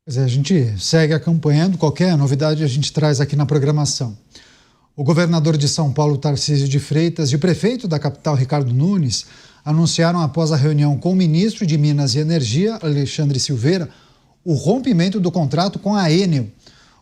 Pois é, a gente segue acompanhando, qualquer novidade a gente traz aqui na programação. O governador de São Paulo, Tarcísio de Freitas, e o prefeito da capital, Ricardo Nunes, anunciaram após a reunião com o ministro de Minas e Energia, Alexandre Silveira, o rompimento do contrato com a Enel.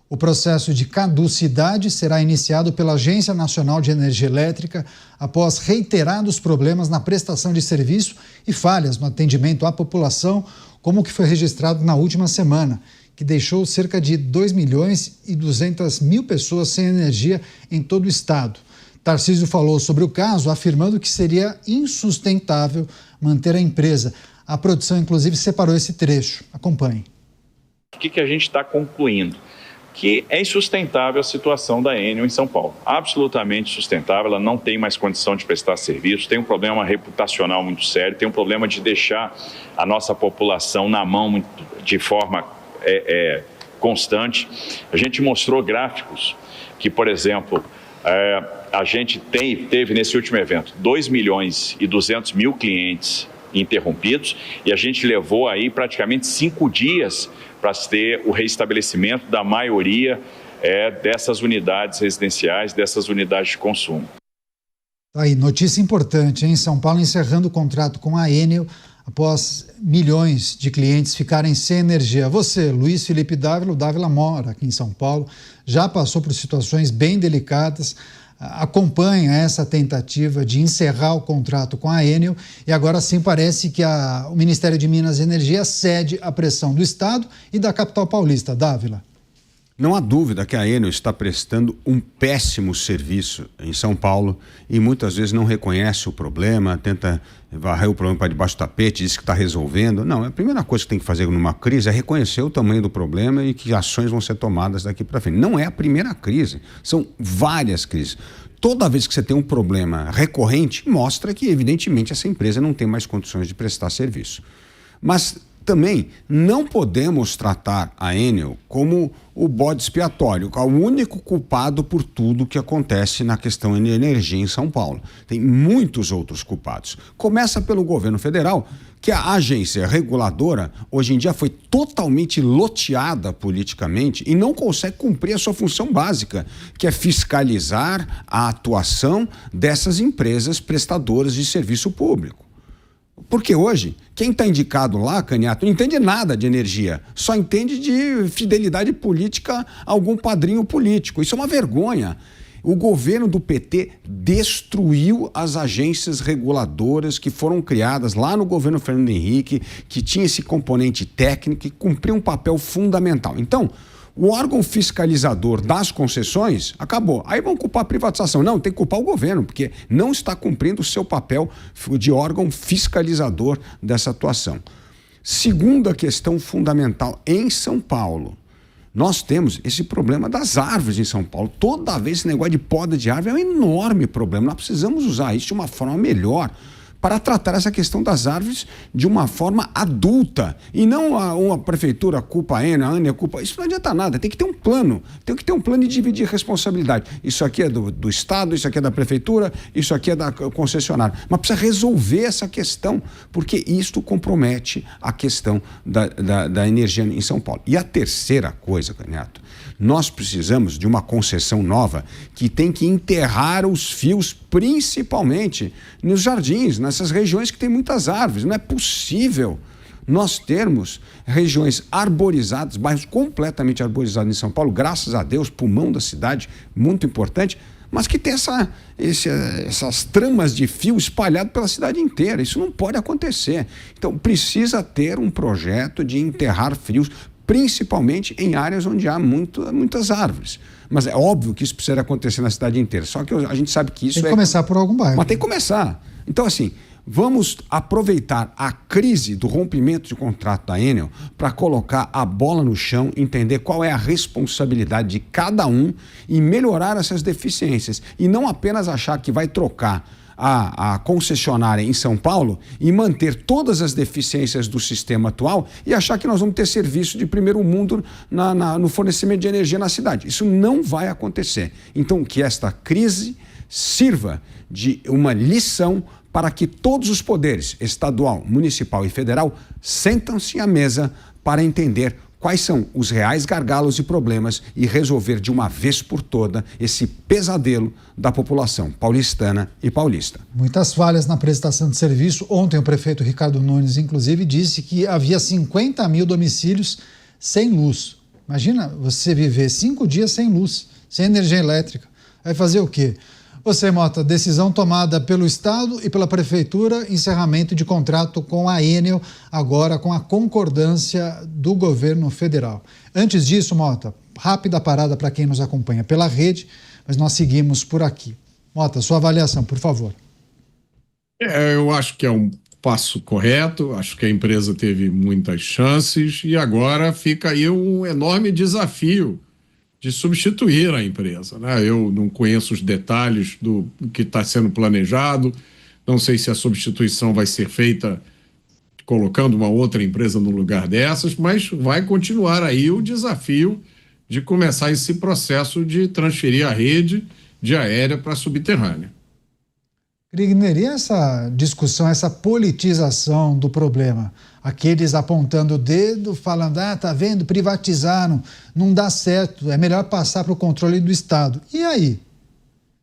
O processo de caducidade será iniciado pela Agência Nacional de Energia Elétrica após reiterados problemas na prestação de serviço e falhas no atendimento à população, como o que foi registrado na última semana, que deixou cerca de 2.200.000 pessoas sem energia em todo o estado. Tarcísio falou sobre o caso, afirmando que seria insustentável manter a empresa. A produção, inclusive, separou esse trecho. Acompanhe. O que a gente está concluindo? Que é insustentável a situação da Enel em São Paulo. Absolutamente insustentável, ela não tem mais condição de prestar serviço, tem um problema reputacional muito sério, tem um problema de deixar a nossa população na mão de forma constante. A gente mostrou gráficos que, por exemplo, a gente teve nesse último evento 2.200.000 clientes interrompidos e a gente levou aí praticamente 5 dias para ter o reestabelecimento da maioria dessas unidades residenciais, dessas unidades de consumo. Aí, notícia importante, hein? São Paulo encerrando o contrato com a Enel após milhões de clientes ficarem sem energia. Você, Luiz Felipe Dávila, o Dávila mora aqui em São Paulo, já passou por situações bem delicadas, acompanha essa tentativa de encerrar o contrato com a Enel e agora sim parece que o Ministério de Minas e Energia cede à pressão do Estado e da capital paulista. Dávila. Não há dúvida que a Enel está prestando um péssimo serviço em São Paulo e muitas vezes não reconhece o problema, tenta varrer o problema para debaixo do tapete, diz que está resolvendo. Não, a primeira coisa que tem que fazer numa crise é reconhecer o tamanho do problema e que ações vão ser tomadas daqui para frente. Não é a primeira crise, são várias crises. Toda vez que você tem um problema recorrente, mostra que, evidentemente, essa empresa não tem mais condições de prestar serviço. Mas também não podemos tratar a Enel como o bode expiatório, o único culpado por tudo que acontece na questão de energia em São Paulo. Tem muitos outros culpados. Começa pelo governo federal, que a agência reguladora hoje em dia foi totalmente loteada politicamente e não consegue cumprir a sua função básica, que é fiscalizar a atuação dessas empresas prestadoras de serviço público. Porque hoje, quem está indicado lá, Caniato, não entende nada de energia, só entende de fidelidade política a algum padrinho político. Isso é uma vergonha. O governo do PT destruiu as agências reguladoras que foram criadas lá no governo Fernando Henrique, que tinha esse componente técnico e cumpriu um papel fundamental. Então, o órgão fiscalizador das concessões acabou. Aí vão culpar a privatização. Não, tem que culpar o governo, porque não está cumprindo o seu papel de órgão fiscalizador dessa atuação. Segunda questão fundamental, em São Paulo, nós temos esse problema das árvores em São Paulo. Toda vez esse negócio de poda de árvore é um enorme problema. Nós precisamos usar isso de uma forma melhor para tratar essa questão das árvores de uma forma adulta e não uma prefeitura culpa a Enel culpa. Isso não adianta nada, tem que ter um plano, e dividir responsabilidade. Isso aqui é do Estado, isso aqui é da prefeitura, isso aqui é da concessionária. Mas precisa resolver essa questão, porque isto compromete a questão da energia em São Paulo. E a terceira coisa, Caniato, nós precisamos de uma concessão nova que tem que enterrar os fios, principalmente nos jardins, nessas regiões que tem muitas árvores. Não é possível nós termos regiões arborizadas, bairros completamente arborizados em São Paulo, graças a Deus, pulmão da cidade, muito importante, mas que tem essas tramas de fio espalhado pela cidade inteira. Isso não pode acontecer. Então, precisa ter um projeto de enterrar fios, principalmente em áreas onde há muitas árvores. Mas é óbvio que isso precisa acontecer na cidade inteira. Só que a gente sabe que isso tem que começar por algum bairro. Mas tem que começar. Então, assim, vamos aproveitar a crise do rompimento de contrato da Enel para colocar a bola no chão, entender qual é a responsabilidade de cada um e melhorar essas deficiências. E não apenas achar que vai trocar a concessionária em São Paulo e manter todas as deficiências do sistema atual e achar que nós vamos ter serviço de primeiro mundo no fornecimento de energia na cidade. Isso não vai acontecer. Então, que esta crise sirva de uma lição para que todos os poderes, estadual, municipal e federal, sentam-se à mesa para entender quais são os reais gargalos e problemas e resolver de uma vez por toda esse pesadelo da população paulistana e paulista. Muitas falhas na prestação de serviço. Ontem o prefeito Ricardo Nunes, inclusive, disse que havia 50 mil domicílios sem luz. Imagina você viver 5 dias sem luz, sem energia elétrica. Vai fazer o quê? Você, Mota, decisão tomada pelo Estado e pela Prefeitura, encerramento de contrato com a Enel, agora com a concordância do governo federal. Antes disso, Mota, rápida parada para quem nos acompanha pela rede, mas nós seguimos por aqui. Mota, sua avaliação, por favor. Eu acho que é um passo correto, acho que a empresa teve muitas chances e agora fica aí um enorme desafio de substituir a empresa, né? Eu não conheço os detalhes do que está sendo planejado, não sei se a substituição vai ser feita colocando uma outra empresa no lugar dessas, mas vai continuar aí o desafio de começar esse processo de transferir a rede de aérea para a subterrânea. Krigner, e essa discussão, essa politização do problema? Aqueles apontando o dedo, falando, tá vendo, privatizaram, não dá certo, é melhor passar para o controle do Estado. E aí?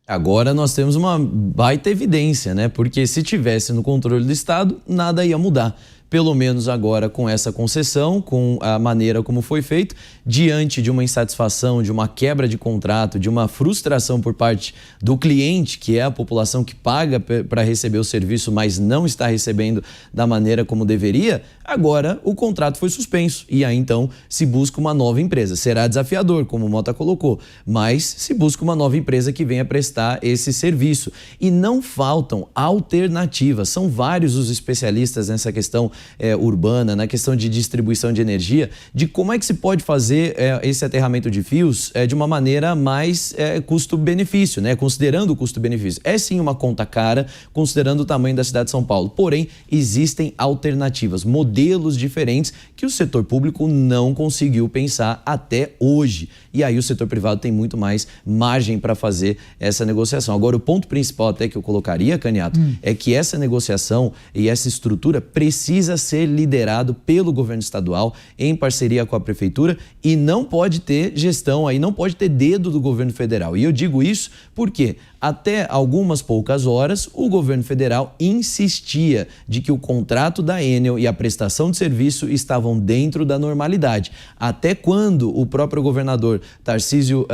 Agora nós temos uma baita evidência, né? Porque se tivesse no controle do Estado, nada ia mudar. Pelo menos agora com essa concessão, com a maneira como foi feito, diante de uma insatisfação, de uma quebra de contrato, de uma frustração por parte do cliente, que é a população que paga para receber o serviço, mas não está recebendo da maneira como deveria, agora o contrato foi suspenso e aí então se busca uma nova empresa. Será desafiador, como o Mota colocou, mas se busca uma nova empresa que venha prestar esse serviço. E não faltam alternativas, são vários os especialistas nessa questão urbana, na questão de distribuição de energia, de como é que se pode fazer esse aterramento de fios de uma maneira mais custo-benefício, né? Considerando o custo-benefício. É sim uma conta cara, considerando o tamanho da cidade de São Paulo. Porém, existem alternativas, modelos diferentes que o setor público não conseguiu pensar até hoje. E aí o setor privado tem muito mais margem para fazer essa negociação. Agora, o ponto principal até que eu colocaria, Caniato, é que essa negociação e essa estrutura precisa ser liderado pelo governo estadual em parceria com a prefeitura e não pode ter gestão aí, não pode ter dedo do governo federal. E eu digo isso porque até algumas poucas horas o governo federal insistia de que o contrato da Enel e a prestação de serviço estavam dentro da normalidade. Até quando o próprio governador Tarcísio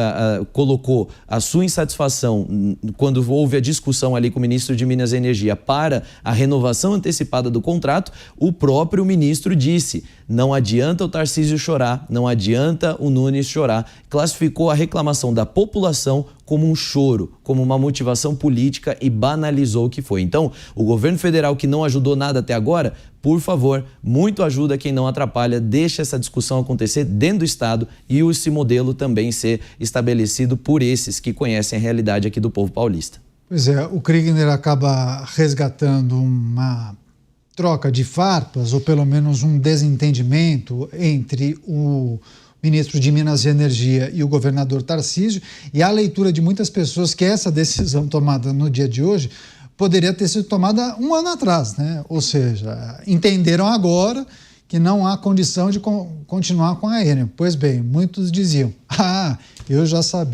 colocou a sua insatisfação, quando houve a discussão ali com o ministro de Minas e Energia para a renovação antecipada do contrato, o próprio ministro disse: não adianta o Tarcísio chorar, não adianta o Nunes chorar. Classificou a reclamação da população como um choro, como uma motivação política e banalizou o que foi. Então, o governo federal que não ajudou nada até agora, por favor, muito ajuda quem não atrapalha, deixa essa discussão acontecer dentro do Estado e esse modelo também ser estabelecido por esses que conhecem a realidade aqui do povo paulista. Pois é, o Krigner acaba resgatando uma troca de farpas, ou pelo menos um desentendimento entre o ministro de Minas e Energia e o governador Tarcísio, e a leitura de muitas pessoas que essa decisão tomada no dia de hoje poderia ter sido tomada um ano atrás, né? Ou seja, entenderam agora que não há condição de continuar com a Enel. Pois bem, muitos diziam, eu já sabia.